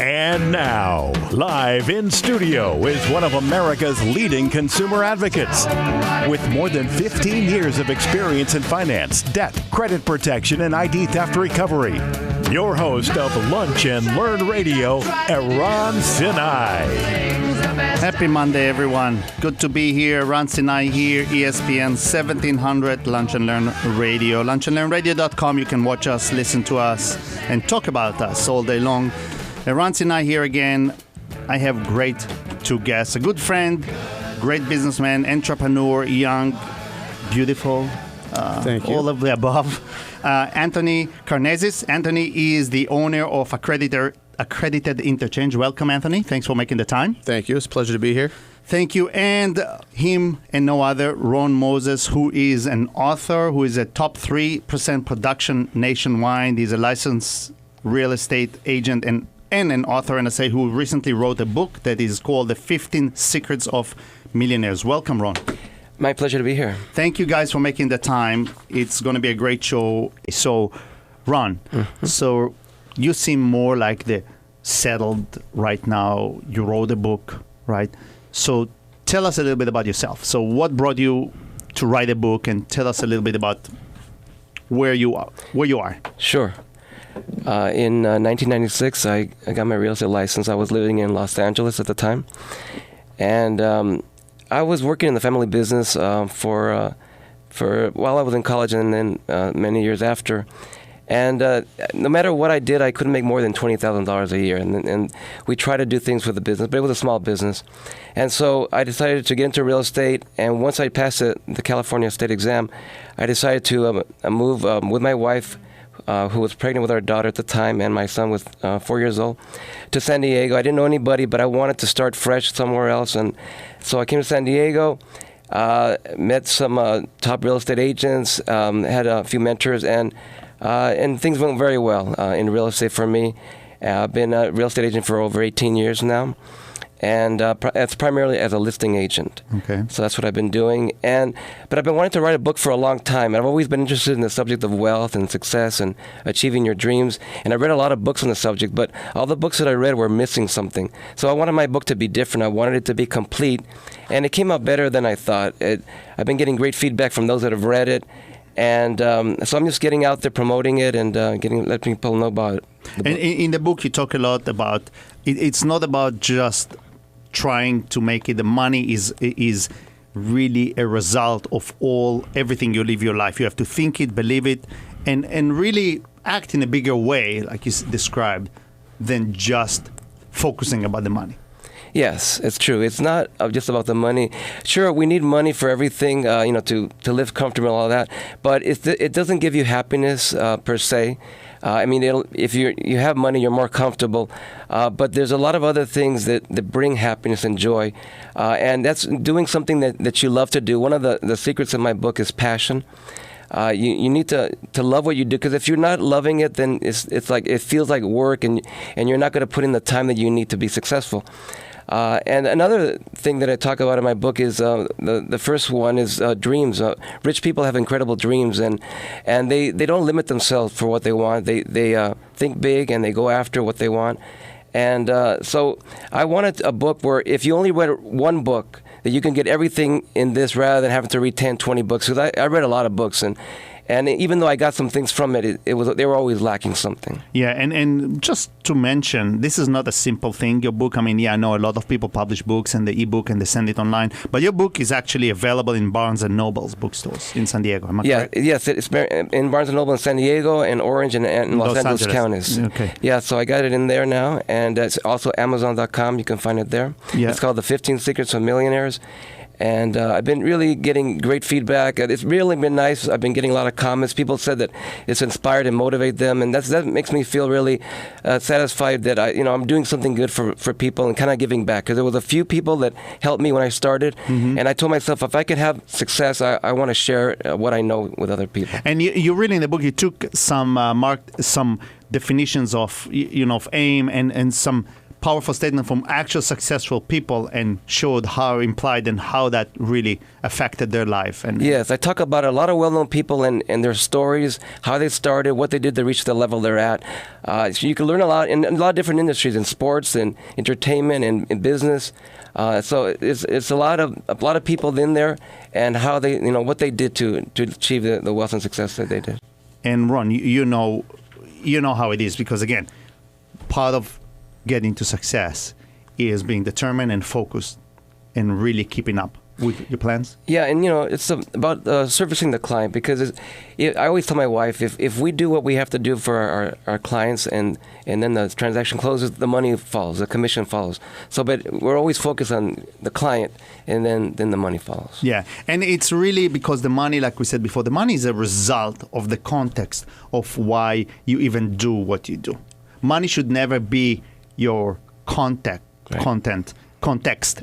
And now, live in studio is one of America's leading consumer advocates. With more than 15 years of experience in finance, debt, credit protection, and ID theft recovery, your host of Lunch and Learn Radio, Eran Sinai. Happy Monday, everyone. Good to be here. Eran Sinai here, ESPN 1700 Lunch and Learn Radio. LunchandLearnRadio.com. You can watch us, listen to us, and talk about us all day long. Eran Sinai here again. I have great two guests. A good friend, great businessman, entrepreneur, young, beautiful. Thank you. All of the above. Anthony Karnezis. Anthony is the owner of Accredited Interchange. Welcome, Anthony. Thanks for making the time. Thank you. It's a pleasure to be here. Thank you. And him and no other, Ron Moses, who is an author, who is a top 3% production nationwide. He's a licensed real estate agent and an author, and I say who recently wrote a book that is called The 15 Secrets of Millionaires. Welcome, Ron. My pleasure to be here. Thank you guys for making the time. It's going to be a great show. So, Ron, so you seem more like the settled right now. You wrote a book, right? So tell us a little bit about yourself. So what brought you to write a book, and tell us a little bit about where you are. Sure. In 1996, I got my real estate license. I was living in Los Angeles at the time. And I was working in the family business for while I was in college and then many years after. And no matter what I did, I couldn't make more than $20,000 a year. And we tried to do things with the business, but it was a small business. And so I decided to get into real estate. And once I passed the California state exam, I decided to move with my wife, who was pregnant with our daughter at the time, and my son was 4 years old, to San Diego. I didn't know anybody, but I wanted to start fresh somewhere else. And so I came to San Diego, met some top real estate agents, had a few mentors, and things went very well in real estate for me. I've been a real estate agent for over 18 years now, and that's primarily as a listing agent. Okay. So that's what I've been doing. But I've been wanting to write a book for a long time. I've always been interested in the subject of wealth and success and achieving your dreams. And I read a lot of books on the subject, but all the books that I read were missing something. So I wanted my book to be different. I wanted it to be complete. And it came out better than I thought. I've been getting great feedback from those that have read it. And so I'm just getting out there promoting it and letting people know about it. And in the book, you talk a lot about it's not about just trying to make it. The money is really a result of everything you live your life. You have to think it, believe it, and really act in a bigger way, like you described, than just focusing about the money. Yes, it's true. It's not just about the money. Sure, we need money for everything, to live comfortable and all that. But it doesn't give you happiness per se. If you have money, you're more comfortable. But there's a lot of other things that bring happiness and joy. And that's doing something that you love to do. One of the secrets of my book is passion. You need to love what you do, because if you're not loving it, then it's like it feels like work, and you're not going to put in the time that you need to be successful. And another thing that I talk about in my book is the first one is dreams. Rich people have incredible dreams, and they don't limit themselves for what they want. They think big, and they go after what they want. And so I wanted a book where if you only read one book, that you can get everything in this rather than having to read 10, 20 books. Because I read a lot of books, and even though I got some things from it, they were always lacking something. Yeah, and just to mention, this is not a simple thing, your book. I know a lot of people publish books and the ebook and they send it online, but your book is actually available in Barnes & Noble's bookstores in San Diego. Am I correct? Yes, it's in Barnes & Noble in San Diego and Orange and Los Angeles counties. Okay. Yeah, so I got it in there now, and it's also Amazon.com. You can find it there. Yeah. It's called The 15 Secrets of Millionaires. And I've been really getting great feedback. It's really been nice. I've been getting a lot of comments. People said that it's inspired and motivate them, and that makes me feel really satisfied that I'm doing something good for people and kind of giving back. Because there was a few people that helped me when I started, and I told myself if I could have success, I want to share what I know with other people. And you really in the book you took some definitions of of AIM and some powerful statement from actual successful people and showed how implied and how that really affected their life. And yes, I talk about a lot of well-known people and their stories, how they started, what they did to reach the level they're at. So you can learn a lot in a lot of different industries, in sports and entertainment and in business. So it's a lot of people in there and how they, what they did to achieve the wealth and success that they did. And Ron, you know how it is, because again, part of getting to success is being determined and focused and really keeping up with your plans. Yeah, and it's about servicing the client, because I always tell my wife, if we do what we have to do for our clients and then the transaction closes, the money follows, the commission follows. So, but we're always focused on the client, and then the money follows. Yeah, and it's really because the money, like we said before, the money is a result of the context of why you even do what you do. Money should never be your context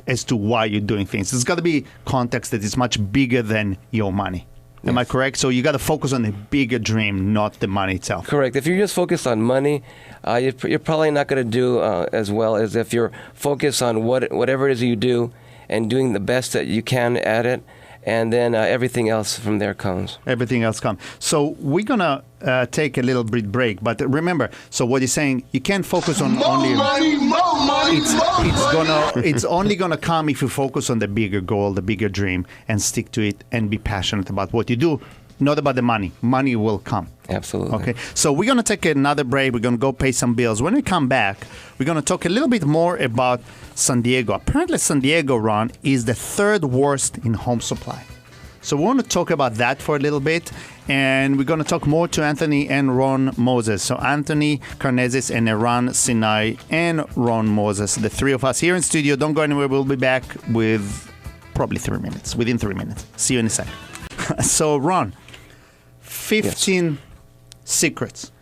as to why you're doing things. There's got to be context that is much bigger than your money. Am Yes. I correct? So you got to focus on the bigger dream, not the money itself. Correct. If you're just focused on money, you're probably not going to do as well as if you're focused on whatever it is you do and doing the best that you can at it, and then everything else from there comes. Everything else comes. So we're going to take a little bit break. But remember, so what you're saying, you can't focus on only... It's only going to come if you focus on the bigger goal, the bigger dream, and stick to it and be passionate about what you do, not about the money. Money will come. Absolutely. Okay, so we're going to take another break. We're going to go pay some bills. When we come back, we're going to talk a little bit more about San Diego. Apparently, San Diego, Ron, is the third worst in home supply. So we want to talk about that for a little bit, and we're going to talk more to Anthony and Ron Moses. So Anthony Karnezis and Eran Sinai and Ron Moses, the three of us here in studio. Don't go anywhere. We'll be back with probably 3 minutes, within 3 minutes. See you in a second. So Ron, 15 secrets.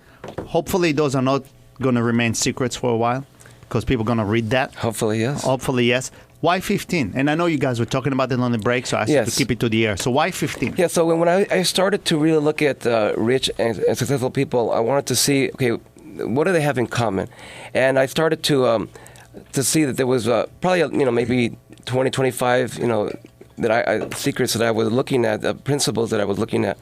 Hopefully those are not going to remain secrets for a while, because people are going to read that. Hopefully, yes. Hopefully, yes. Why 15? And I know you guys were talking about it on the break, so I asked you to keep it to the air. So why 15? Yeah, so when I started to really look at rich and successful people, I wanted to see, okay, what do they have in common? And I started to see that there was probably, maybe 20, 25, secrets that I was looking at, principles that I was looking at.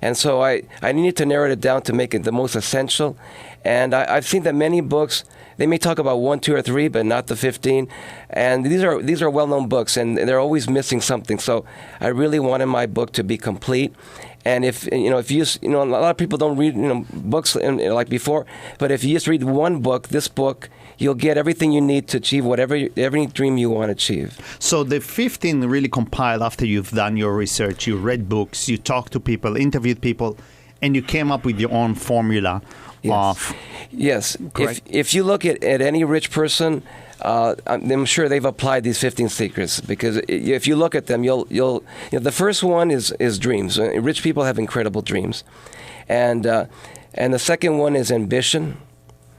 And so I needed to narrow it down to make it the most essential. And I've seen that many books, they may talk about 1, 2, or 3, but not the 15. And these are well-known books, and they're always missing something. So I really wanted my book to be complete. And if a lot of people don't read books like before, but if you just read one book, this book, you'll get everything you need to achieve every dream you want to achieve. So the 15 really compiled after you've done your research, you read books, you talked to people, interviewed people, and you came up with your own formula. Yes. If you look at any rich person, I'm sure they've applied these 15 secrets, because if you look at them, you'll the first one is dreams. Rich people have incredible dreams, and the second one is ambition.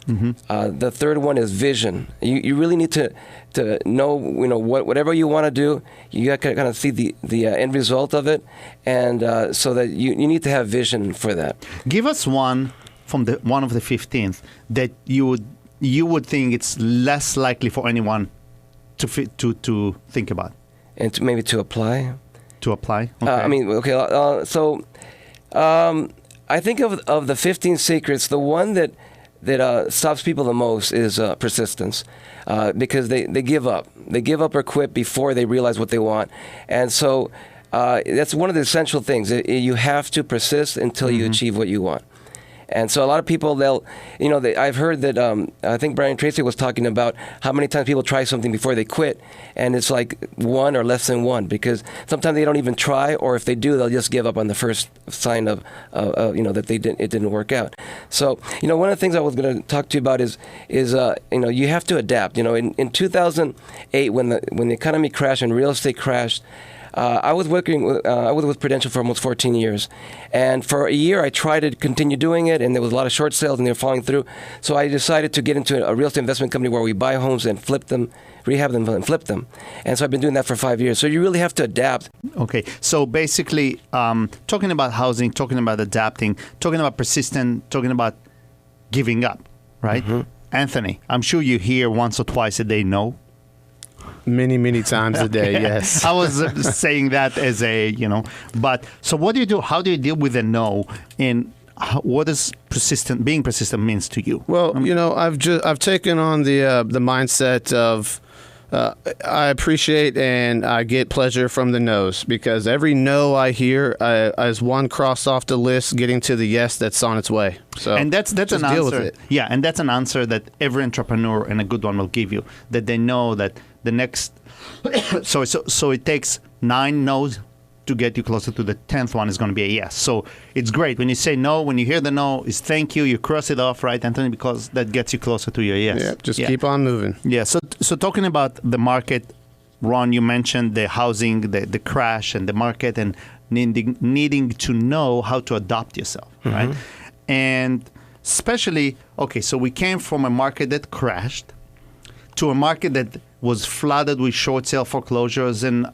Mm-hmm. The third one is vision. You really need to know whatever you want to do, you got to kind of see the end result of it, and so that you need to have vision for that. Give us one from one of the 15th that you would think it's less likely for anyone to think about, and maybe to apply. To apply. Okay. So I think of the 15 secrets, the one that stops people the most is persistence, because they give up. They give up or quit before they realize what they want, and so that's one of the essential things. You have to persist until you achieve what you want. And so a lot of people, I've heard that, I think Brian Tracy was talking about how many times people try something before they quit, and it's like 1 or less than 1, because sometimes they don't even try, or if they do, they'll just give up on the first sign of that it didn't work out. So, one of the things I was going to talk to you about is you have to adapt. In 2008, when the economy crashed and real estate crashed, I was with Prudential for almost 14 years, and for a year I tried to continue doing it, and there was a lot of short sales and they were falling through. So I decided to get into a real estate investment company where we buy homes and flip them, rehab them and flip them. And so I've been doing that for 5 years. So you really have to adapt. Okay, so basically, talking about housing, talking about adapting, talking about persistent, talking about giving up, right? Mm-hmm. Anthony, I'm sure you hear once or twice a day no. Many, many times a day, yes. I was saying that as a, but so what do you do? How do you deal with a no? And what does being persistent means to you? Well, I've taken on the mindset of I appreciate and I get pleasure from the no's, because every no I hear is one crossed off the list, getting to the yes that's on its way. So and that's an deal answer. with it. Yeah, and that's an answer that every entrepreneur, and a good one, will give you. That they know that the next. so it takes 9 no's to get you closer to the 10th one is going to be a yes. So it's great when you say no. When you hear the no, is thank you. You cross it off, right, Anthony? Because that gets you closer to your yes. Yeah, just keep on moving. Yeah. So talking about the market, Ron, you mentioned the housing, the crash, and the market, and needing to know how to adapt yourself, right? And especially, okay, so we came from a market that crashed to a market that was flooded with short sale foreclosures and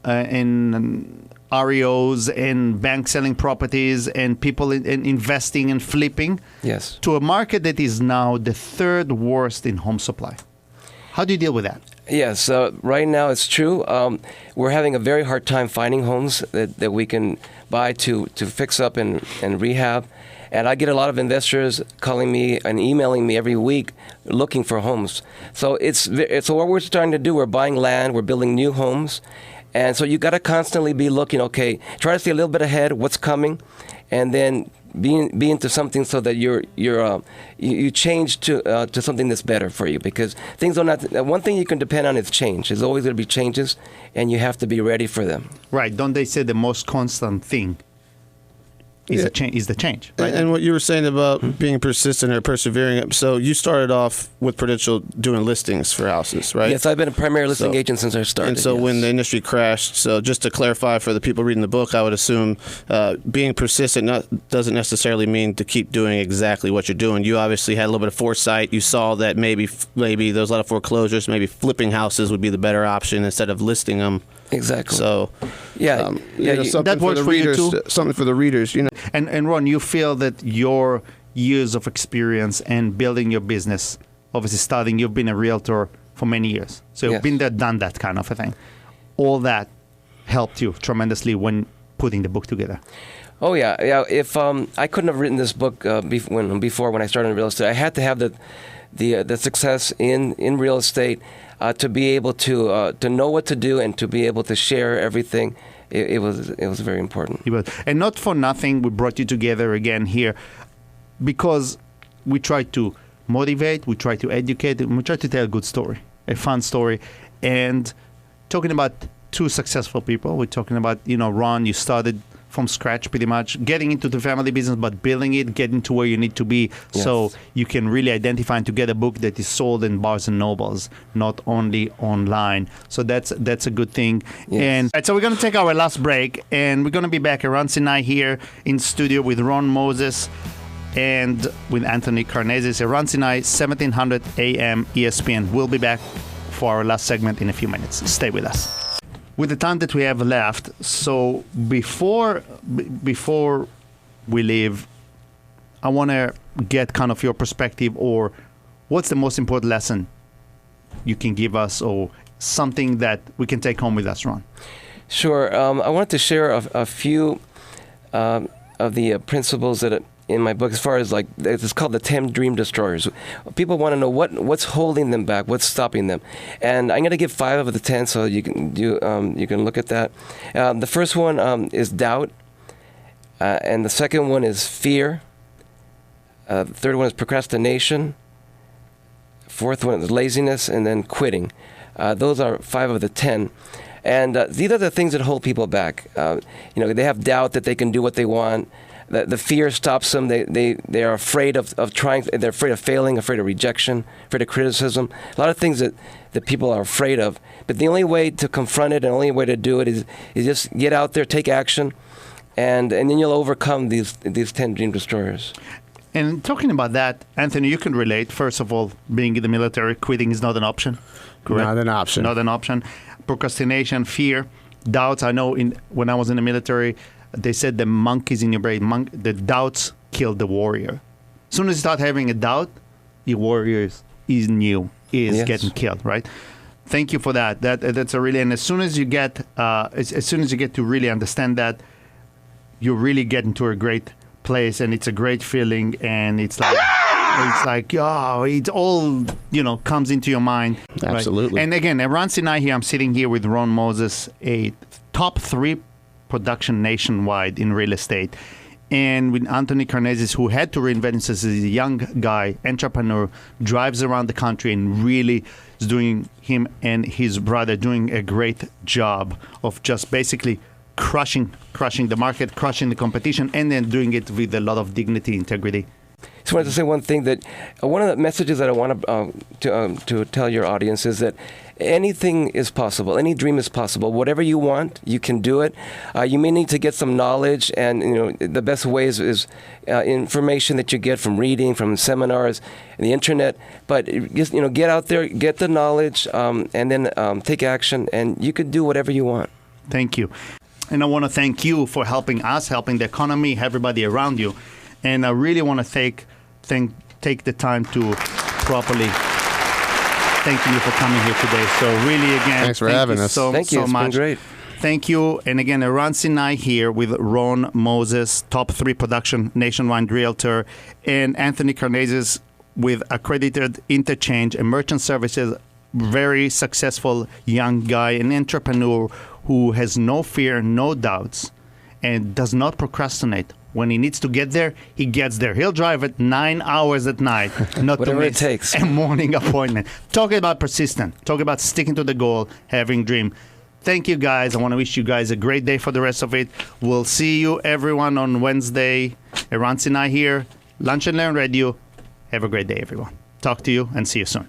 REOs and bank selling properties and people in investing and flipping. Yes. To a market that is now the 3rd worst in home supply. How do you deal with that? Yes, right now it's true. We're having a very hard time finding homes that we can buy to fix up and rehab. And I get a lot of investors calling me and emailing me every week looking for homes. So so what we're starting to do, we're buying land, we're building new homes. And so you got to constantly be looking, okay, try to stay a little bit ahead, what's coming, and then be into something so that you change to something that's better for you, because things are not. One thing you can depend on is change. There's always going to be changes, and you have to be ready for them. Right? Don't they say the most constant thing is the change? Right? And what you were saying about being persistent or persevering. So you started off with Prudential doing listings for houses, right? Yes, I've been a primary listing agent since I started. And so yes. when the industry crashed, so just to clarify for the people reading the book, I would assume being persistent doesn't necessarily mean to keep doing exactly what you're doing. You obviously had a little bit of foresight. You saw that maybe there's a lot of foreclosures. Maybe flipping houses would be the better option instead of listing them. Exactly. So, something that works for you too. Something for the readers, And Ron, you feel that your years of experience and building your business, obviously starting, you've been a realtor for many years. So you've been there, done that kind of a thing. All that helped you tremendously when putting the book together. Oh yeah. If I couldn't have written this book before when I started in real estate, I had to have the success in real estate to be able to know what to do and to be able to share everything. It was very important. And not for nothing, we brought you together again here because we try to motivate, we try to educate, and we try to tell a good story, a fun story. And talking about 2 successful people, we're talking about, Ron, you started from scratch pretty much, getting into the family business, but building it, getting to where you need to be, so you can really identify and to get a book that is sold in Barnes and Nobles, not only online. So that's a good thing. Yes. And so we're going to take our last break, and we're going to be back. Eran Sinai here in studio with Ron Moses and with Anthony Karnezis. Eran Sinai, 1700 AM ESPN. We'll be back for our last segment in a few minutes. Stay with us. With the time that we have left, so before we leave, I want to get kind of your perspective, or what's the most important lesson you can give us, or something that we can take home with us, Ron? Sure. I wanted to share a few of the principles that in my book, as far as it's called the 10 Dream Destroyers. People want to know what's holding them back, what's stopping them, and I'm going to give 5 of the 10, so you can look at that. The first one is doubt, and the second one is fear. The third one is procrastination. Fourth one is laziness, and then quitting. Those are 5 of the 10. And these are the things that hold people back. They have doubt that they can do what they want. The fear stops them. They are afraid of trying. They're afraid of failing, afraid of rejection, afraid of criticism. A lot of things that people are afraid of. But the only way to confront it and the only way to do it is just get out there, take action, and then you'll overcome these 10 dream destroyers. And talking about that, Anthony, you can relate. First of all, being in the military, quitting is not an option. Correct? Not an option. Not an option. Procrastination, fear, doubts. I know when I was in the military, they said the monkeys in your brain, the doubts kill the warrior. As soon as you start having a doubt, your warrior is in you is Yes. getting killed, right? Thank you for that. That's a really, and as soon as you get to really understand that, you really get into a great place, and it's a great feeling, and it's like it all comes into your mind. Right? Absolutely. And again, Eran Sinai here. I'm sitting here with Ron Moses, a top 3 production nationwide in real estate, and with Anthony Karnezis, who had to reinvent himself as a young guy, entrepreneur, drives around the country and really is doing, him and his brother doing a great job of just basically crushing the market, crushing the competition, and then doing it with a lot of dignity, integrity. Just wanted to say one thing, that one of the messages that I want to tell your audience is that anything is possible. Any dream is possible. Whatever you want, you can do it. You may need to get some knowledge, and the best way is information that you get from reading, from seminars, and the internet. But just get out there, get the knowledge, and then take action, and you could do whatever you want. Thank you. And I want to thank you for helping us, helping the economy, everybody around you. And I really want to take the time to properly thank you for coming here today. So really, again, thanks for having us. Thank you. So It's much. been great. Thank you. And again, Eran Sinai here with Ron Moses, top 3 production nationwide realtor, and Anthony Karnezis with accredited interchange and merchant services, very successful young guy, an entrepreneur who has no fear, no doubts, and does not procrastinate. When he needs to get there, he gets there. He'll drive at 9 hours at night, not Whatever to it miss takes. a morning appointment. Talking about persistent. Talking about sticking to the goal, having dream. Thank you, guys. I want to wish you guys a great day for the rest of it. We'll see you, everyone, on Wednesday. Eran Sinai here, Lunch and Learn Radio. Have a great day, everyone. Talk to you and see you soon.